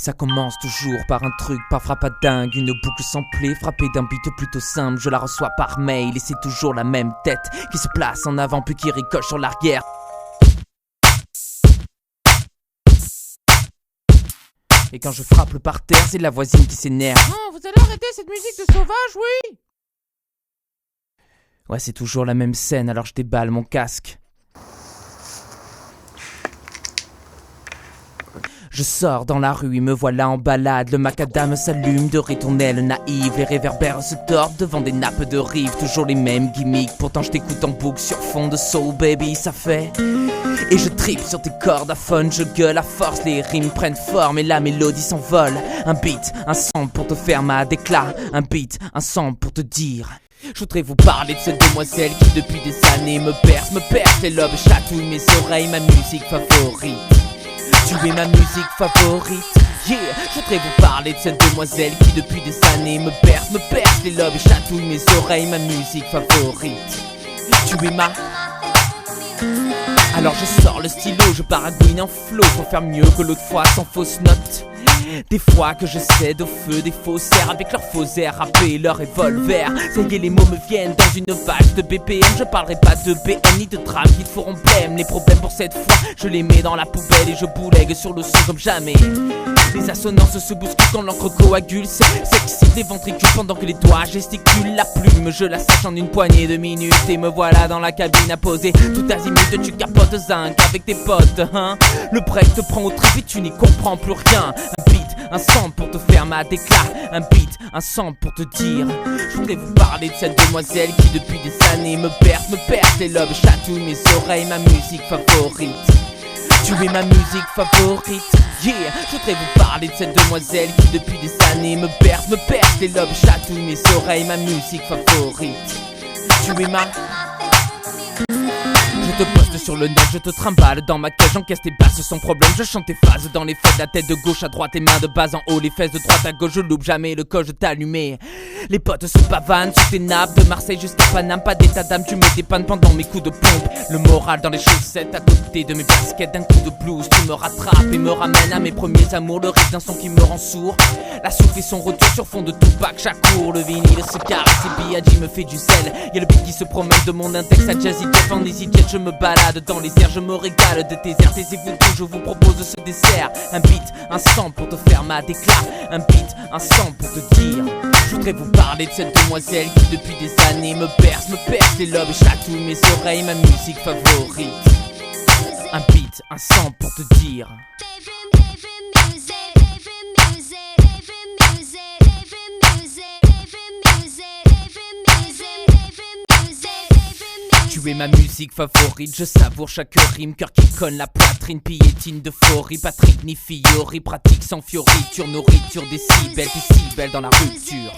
Ça commence toujours par un truc, par frappe à dingue. Une boucle samplée, frappée d'un beat plutôt simple. Je la reçois par mail et c'est toujours la même tête qui se place en avant puis qui ricoche sur l'arrière. Et quand je frappe le parterre, c'est la voisine qui s'énerve. Oh, vous allez arrêter cette musique de sauvage, oui? Ouais, c'est toujours la même scène, alors je déballe mon casque. Je sors dans la rue et me voilà en balade. Le macadam s'allume de ritournelles naïves. Les réverbères se tordent devant des nappes de rive. Toujours les mêmes gimmicks, pourtant je t'écoute en boucle sur fond de soul baby, ça fait. Et je tripe sur tes cordes à fun, je gueule à force, les rimes prennent forme et la mélodie s'envole. Un beat, un son pour te faire ma déclat. Un beat, un son pour te dire. Je voudrais vous parler de cette demoiselle qui depuis des années me perce les lobes, chatouille mes oreilles, ma musique favorite. Tu es ma musique favorite, yeah. Je voudrais vous parler de cette demoiselle qui depuis des années me perce les lobes et chatouille mes oreilles, ma musique favorite. Tu es ma... Alors je sors le stylo, je baragouine en flow pour faire mieux que l'autre fois sans fausse note. Des fois que je cède au feu des faussaires avec leurs faux airs râpés, leur revolver. Ça y est, les mots me viennent dans une vache de BPM. Je parlerai pas de BN ni de drame qui te feront blême. Les problèmes pour cette fois, je les mets dans la poubelle et je boulègue sur le son comme jamais. Les assonances se bousculent quand l'encre coagule. S'excite les ventricules pendant que les doigts gesticulent. La plume, je la sèche en une poignée de minutes. Et me voilà dans la cabine à poser tout azimut. Tu capotes zinc avec tes potes, hein. Le break te prend au trip et tu n'y comprends plus rien. Un beat, un son pour te faire ma déclat. Un beat, un son pour te dire. Je voudrais vous parler de cette demoiselle qui depuis des années me perce les lobes, chatouille mes oreilles, ma musique favorite. Tu es ma musique favorite, yeah. Je voudrais vous parler de cette demoiselle qui depuis des années me perce les lobes, chatouille mes oreilles, ma musique favorite. Tu es ma... Je te poste sur le net, je te trimballe dans ma cage, j'encaisse tes basses sans problème. Je chante tes phases dans les fêtes, la tête de gauche à droite et mains de bas en haut, les fesses de droite à gauche, je loupe jamais le coche t'allumer. Les potes se pavanent sur tes nappes, de Marseille jusqu'à Paname, pas d'état d'âme, tu me dépannes pendant mes coups de pompe. Le moral dans les chaussettes à côté de mes baskets, d'un coup de blues, tu me rattrapes et me ramènes à mes premiers amours. Le rythme d'un son qui me rend sourd, la souffle fait son retour sur fond de Tupac Shakur. Le vinyle se caresse et B.I.G me fait du sel. Y'a le beat qui se promène de mon index à Jazzy Jeff en EasyJet. Je me balade dans les airs, je me régale de tes airs, taisez-vous tout, je vous propose ce dessert. Un beat, un son pour te faire ma déclat. Un beat, un son pour te dire. Je voudrais vous parler de cette demoiselle qui depuis des années me perce les lobes et chatouille mes oreilles, ma musique favorite. Un beat, un son pour te dire. Tu es ma musique favorite, je savoure chaque rime, cœur qui colle la poitrine, piétine d'euphorie, Patrick ni Fiori, pratique sans fioriture, nourriture décibels, t'es si belle dans la rupture.